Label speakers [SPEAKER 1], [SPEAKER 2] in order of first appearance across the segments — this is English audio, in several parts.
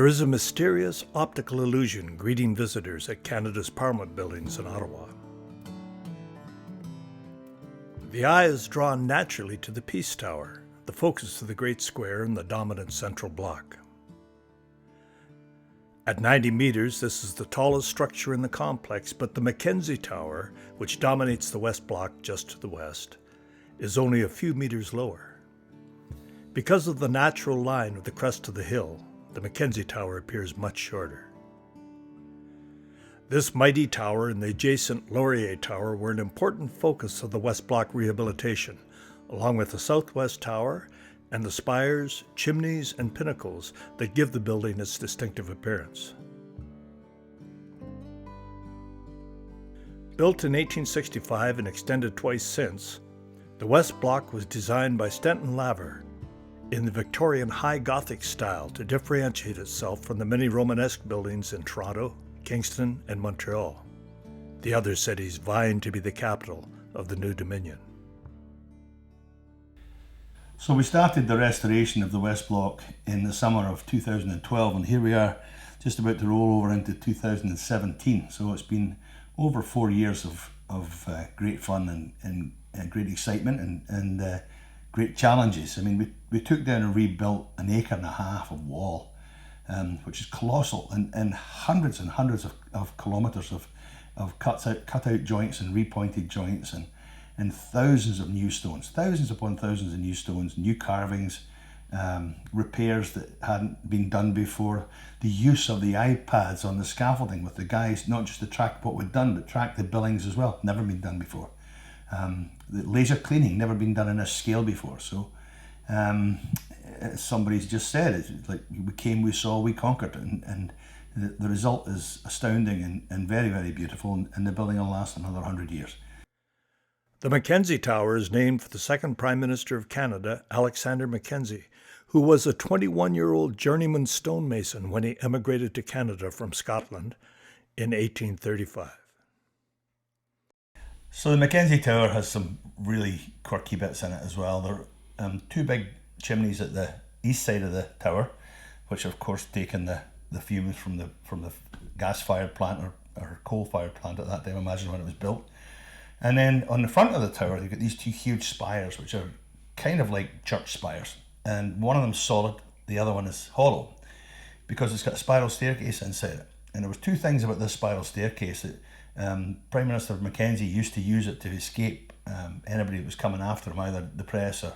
[SPEAKER 1] There is a mysterious optical illusion greeting visitors at Canada's Parliament buildings in Ottawa. The eye is drawn naturally to the Peace Tower, the focus of the Great Square and the dominant central block. At 90 meters, this is the tallest structure in the complex, but the Mackenzie Tower, which dominates the West Block just to the west, is only a few meters lower. Because of the natural line of the crest of the hill, the Mackenzie Tower appears much shorter. This mighty tower and the adjacent Laurier Tower were an important focus of the West Block rehabilitation, along with the Southwest Tower and the spires, chimneys, and pinnacles that give the building its distinctive appearance. Built in 1865 and extended twice since, the West Block was designed by Stenton Laver in the Victorian High Gothic style to differentiate itself from the many Romanesque buildings in Toronto, Kingston, and Montreal, the other cities vying to be the capital of the new Dominion.
[SPEAKER 2] So we started the restoration of the West Block in the summer of 2012, and here we are just about to roll over into 2017. So it's been over 4 years of great fun and great excitement and great challenges. I mean, we took down and rebuilt 1.5 acres of wall, which is colossal, and hundreds of kilometres of cut out joints and repointed joints and thousands of new stones, thousands upon thousands of new stones, new carvings, repairs that hadn't been done before, the use of the iPads on the scaffolding with the guys, not just to track what we'd done, but track the billings as well, never been done before. The laser cleaning, never been done on this scale before. So somebody's just said, it's like we came, we saw, we conquered, and the result is astounding and very, very beautiful, and the building will last another 100 years.
[SPEAKER 1] The Mackenzie Tower is named for the second Prime Minister of Canada, Alexander Mackenzie, who was a 21-year-old journeyman stonemason when he emigrated to Canada from Scotland in 1835.
[SPEAKER 2] So the Mackenzie Tower has some really quirky bits in it as well. There are two big chimneys at the east side of the tower, which of course taken the fumes from the gas-fired plant or coal-fired plant at that time, imagine when it was built. And then on the front of the tower, you've got these two huge spires, which are kind of like church spires. And one of them's solid, the other one is hollow, because it's got a spiral staircase inside it. And there was two things about this spiral staircase that Prime Minister Mackenzie used to use it to escape anybody that was coming after him, either the press or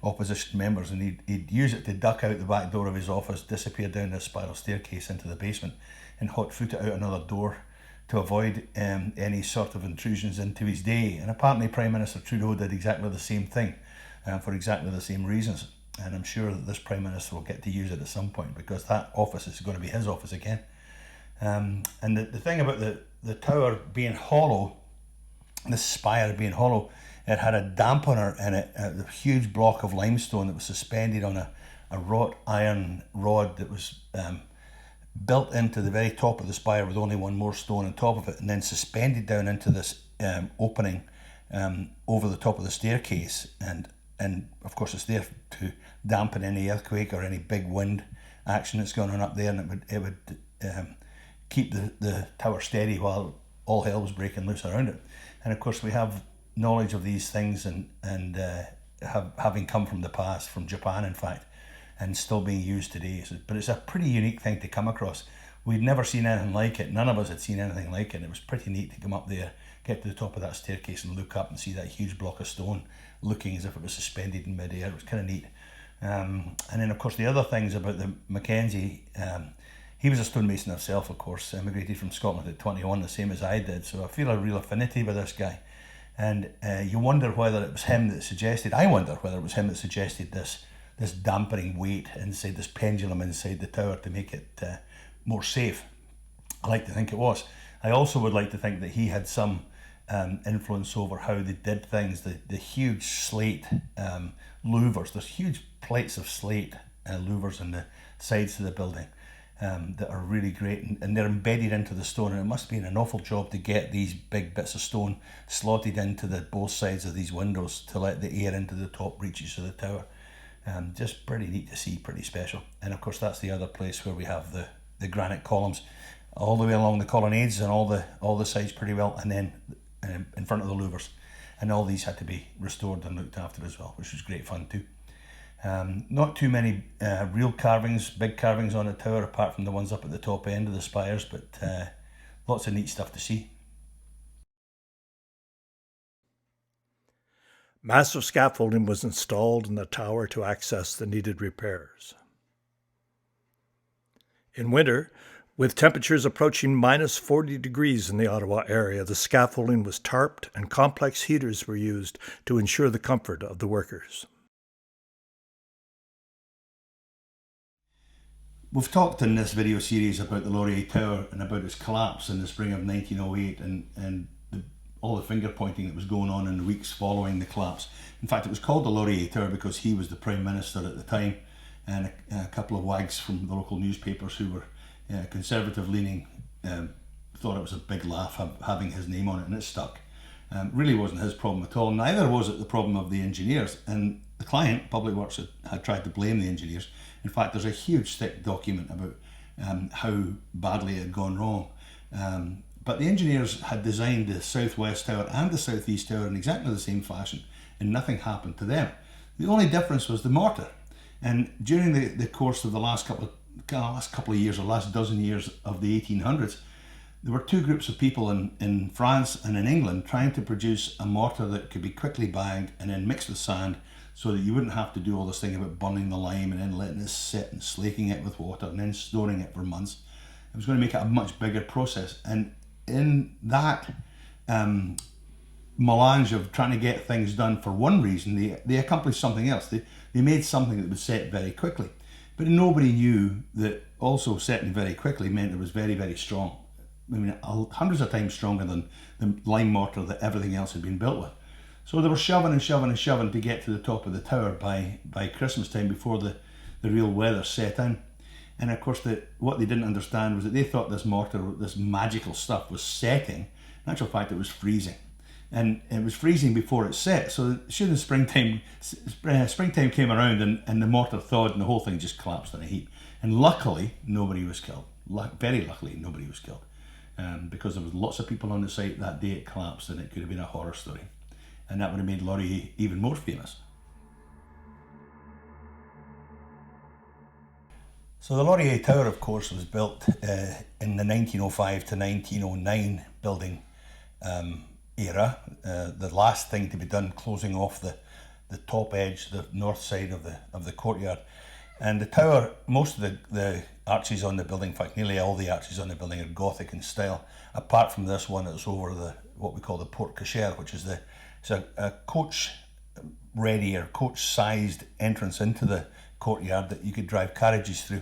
[SPEAKER 2] opposition members, and he'd use it to duck out the back door of his office, disappear down this spiral staircase into the basement, and hot foot it out another door to avoid any sort of intrusions into his day. And apparently Prime Minister Trudeau did exactly the same thing for exactly the same reasons. And I'm sure that this Prime Minister will get to use it at some point, because that office is going to be his office again. And the thing about the tower being hollow, the spire being hollow, it had a dampener in it, a huge block of limestone that was suspended on a wrought iron rod that was built into the very top of the spire with only one more stone on top of it, and then suspended down into this opening over the top of the staircase, and of course it's there to dampen any earthquake or any big wind action that's going on up there, and it would keep the tower steady while all hell was breaking loose around it. And of course we have knowledge of these things and having come from the past, from Japan in fact, and still being used today. But it's a pretty unique thing to come across. We'd never seen anything like it. None of us had seen anything like it. It was pretty neat to come up there, get to the top of that staircase and look up and see that huge block of stone looking as if it was suspended in mid-air. It was kind of neat. And then of course the other things about the Mackenzie, he was a stonemason himself, of course, emigrated from Scotland at 21, the same as I did. So I feel a real affinity with this guy. And you wonder whether it was him that suggested, I wonder whether it was him that suggested this dampening weight inside this pendulum inside the tower to make it more safe. I like to think it was. I also would like to think that he had some influence over how they did things. The huge slate louvers, there's huge plates of slate louvers on the sides of the building that are really great, and they're embedded into the stone, and it must be an awful job to get these big bits of stone slotted into both sides of these windows to let the air into the top reaches of the tower. Just pretty neat to see, pretty special. And of course that's the other place where we have the granite columns all the way along the colonnades and all the sides pretty well, and then in front of the louvers. And all these had to be restored and looked after as well, which was great fun too. Not too many real carvings, big carvings on the tower, apart from the ones up at the top end of the spires, but lots of neat stuff to see.
[SPEAKER 1] Massive scaffolding was installed in the tower to access the needed repairs. In winter, with temperatures approaching minus 40 degrees in the Ottawa area, the scaffolding was tarped and complex heaters were used to ensure the comfort of the workers.
[SPEAKER 2] We've talked in this video series about the Laurier Tower and about its collapse in the spring of 1908 and all the finger pointing that was going on in the weeks following the collapse. In fact, it was called the Laurier Tower because he was the Prime Minister at the time, and a couple of wags from the local newspapers who were conservative leaning thought it was a big laugh having his name on it, and it stuck. Really wasn't his problem at all. Neither was it the problem of the engineers, and the client, Public Works, had tried to blame the engineers. In fact, there's a huge thick document about how badly it had gone wrong. But the engineers had designed the southwest tower and the southeast tower in exactly the same fashion, and nothing happened to them. The only difference was the mortar. And during the course of the last couple of years, or last dozen years of the 1800s, there were two groups of people in France and in England trying to produce a mortar that could be quickly bagged and then mixed with sand, so that you wouldn't have to do all this thing about burning the lime and then letting it sit and slaking it with water and then storing it for months. It was going to make it a much bigger process. And in that melange of trying to get things done for one reason, they accomplished something else. They made something that would set very quickly. But nobody knew that also setting very quickly meant it was very, very strong. I mean, hundreds of times stronger than the lime mortar that everything else had been built with. So they were shoving and shoving and shoving to get to the top of the tower by Christmas time, before the real weather set in. And of course, what they didn't understand was that they thought this mortar, this magical stuff, was setting. In actual fact, it was freezing. And it was freezing before it set. So soon as springtime came around and the mortar thawed and the whole thing just collapsed in a heap. And luckily, nobody was killed. Very luckily, nobody was killed. Because there was lots of people on the site that day it collapsed, and it could have been a horror story. And that would have made Laurier even more famous. So the Laurier Tower, of course, was built in the 1905 to 1909 building era. The last thing to be done, closing off the top edge, the north side of the courtyard. And the tower, most of the arches on the building, in fact nearly all the arches on the building, are Gothic in style, apart from this one that's over what we call the porte cochere, which is a coach ready or coach sized entrance into the courtyard that you could drive carriages through.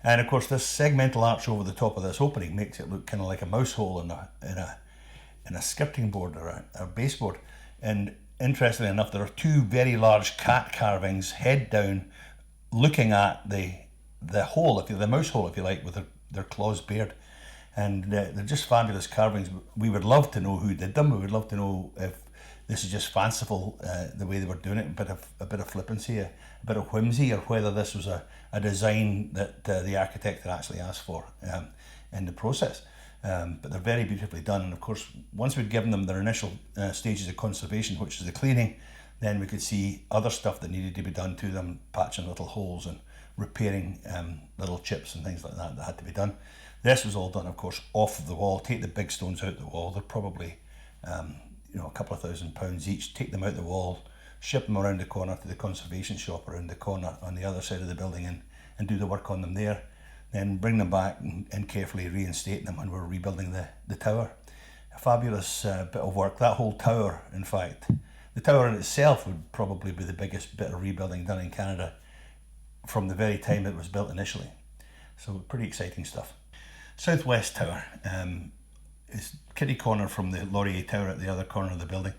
[SPEAKER 2] And of course, this segmental arch over the top of this opening makes it look kind of like a mouse hole in a skirting board or a baseboard. And interestingly enough, there are two very large cat carvings, head down, looking at the hole, the mouse hole, if you like, with their claws bared. And they're just fabulous carvings. We would love to know who did them. We would love to know if this is just fanciful, the way they were doing it, a bit of flippancy, a bit of whimsy, or whether this was a design that the architect had actually asked for in the process. But they're very beautifully done. And of course, once we'd given them their initial stages of conservation, which is the cleaning, then we could see other stuff that needed to be done to them, patching little holes and repairing little chips and things like that had to be done. This was all done, of course, off of the wall. Take the big stones out the wall. They're probably a couple of £1,000 each. Take them out the wall, ship them around the corner to the conservation shop around the corner on the other side of the building, and do the work on them there. Then bring them back and carefully reinstate them, and we're rebuilding the tower. A fabulous bit of work. That whole tower, in fact, the tower in itself would probably be the biggest bit of rebuilding done in Canada from the very time it was built initially. So pretty exciting stuff. Southwest Tower is kitty corner from the Laurier Tower at the other corner of the building,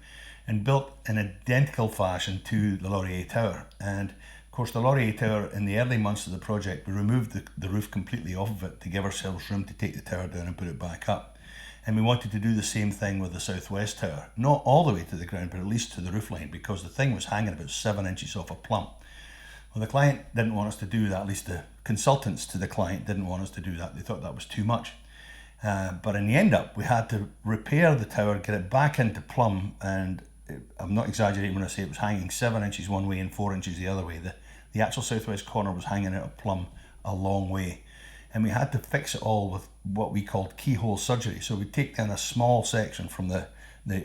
[SPEAKER 2] and built in identical fashion to the Laurier Tower. And of course, the Laurier Tower, in the early months of the project, we removed the roof completely off of it to give ourselves room to take the tower down and put it back up. And we wanted to do the same thing with the Southwest Tower, not all the way to the ground, but at least to the roof line, because the thing was hanging about 7 inches off a plumb. Well, the client didn't want us to do that, at least the consultants to the client didn't want us to do that. They thought that was too much. But in the end up, we had to repair the tower, get it back into plumb, and I'm not exaggerating when I say it was hanging 7 inches one way and 4 inches the other way. The actual southwest corner was hanging out of plumb a long way. And we had to fix it all with what we called keyhole surgery. So we'd take down a small section from the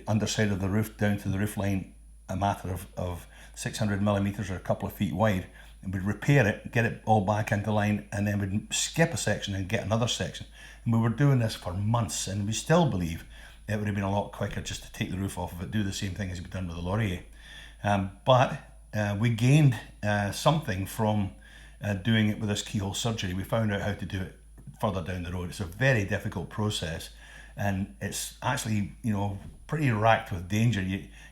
[SPEAKER 2] underside of the roof down to the roof line, a matter of 600 millimeters or a couple of feet wide, and we'd repair it, get it all back into line, and then we'd skip a section and get another section. And we were doing this for months, and we still believe it would have been a lot quicker just to take the roof off of it, do the same thing as we've done with the Laurier. But we gained something from doing it with this keyhole surgery. We found out how to do it further down the road. It's a very difficult process, and it's actually, pretty racked with danger.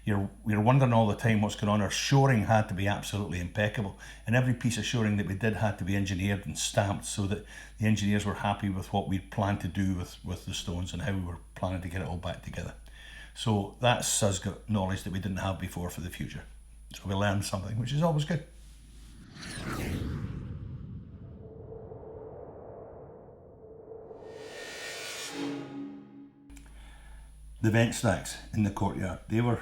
[SPEAKER 2] You're wondering all the time what's going on. Our shoring had to be absolutely impeccable, and every piece of shoring that we did had to be engineered and stamped so that the engineers were happy with what we planned to do with the stones and how we were planning to get it all back together. So that's us got knowledge that we didn't have before for the future. So we learned something, which is always good. The vent stacks in the courtyard, they were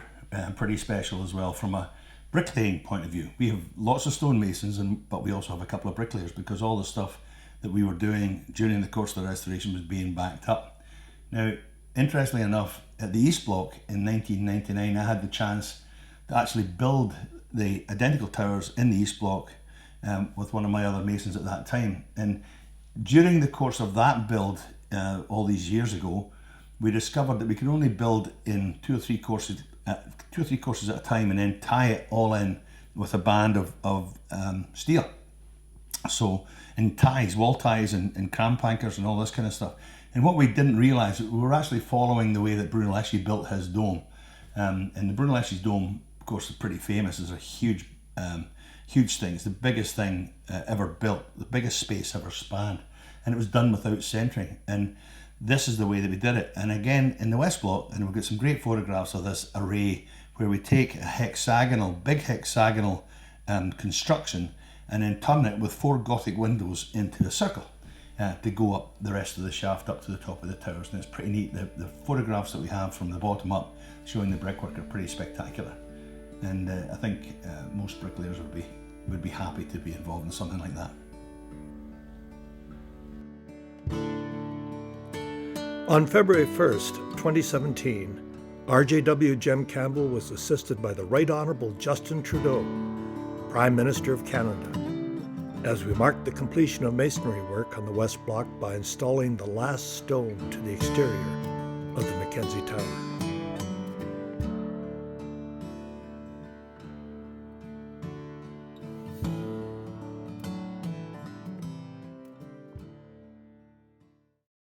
[SPEAKER 2] pretty special as well from a bricklaying point of view. We have lots of stonemasons, but we also have a couple of bricklayers because all the stuff that we were doing during the course of the restoration was being backed up. Now, interestingly enough, at the East Block in 1999, I had the chance to actually build the identical towers in the East Block with one of my other masons at that time. And during the course of that build, all these years ago, we discovered that we could only build in two or three courses at a time, and then tie it all in with a band of steel. So in ties, wall ties, and cramp anchors and all this kind of stuff. And what we didn't realise, we were actually following the way that Brunelleschi built his dome. And the Brunelleschi's dome, of course, is pretty famous. It's a huge thing. It's the biggest thing ever built, the biggest space ever spanned, and it was done without centering. And this is the way that we did it. And again, in the West Block, and we've got some great photographs of this array where we take a big hexagonal construction and then turn it with 4 Gothic windows into a circle to go up the rest of the shaft up to the top of the towers. And it's pretty neat. The photographs that we have from the bottom up showing the brickwork are pretty spectacular. And I think most bricklayers would be happy to be involved in something like that.
[SPEAKER 1] On February 1st, 2017, RJW Jem Campbell was assisted by the Right Honourable Justin Trudeau, Prime Minister of Canada, as we marked the completion of masonry work on the West Block by installing the last stone to the exterior of the Mackenzie Tower.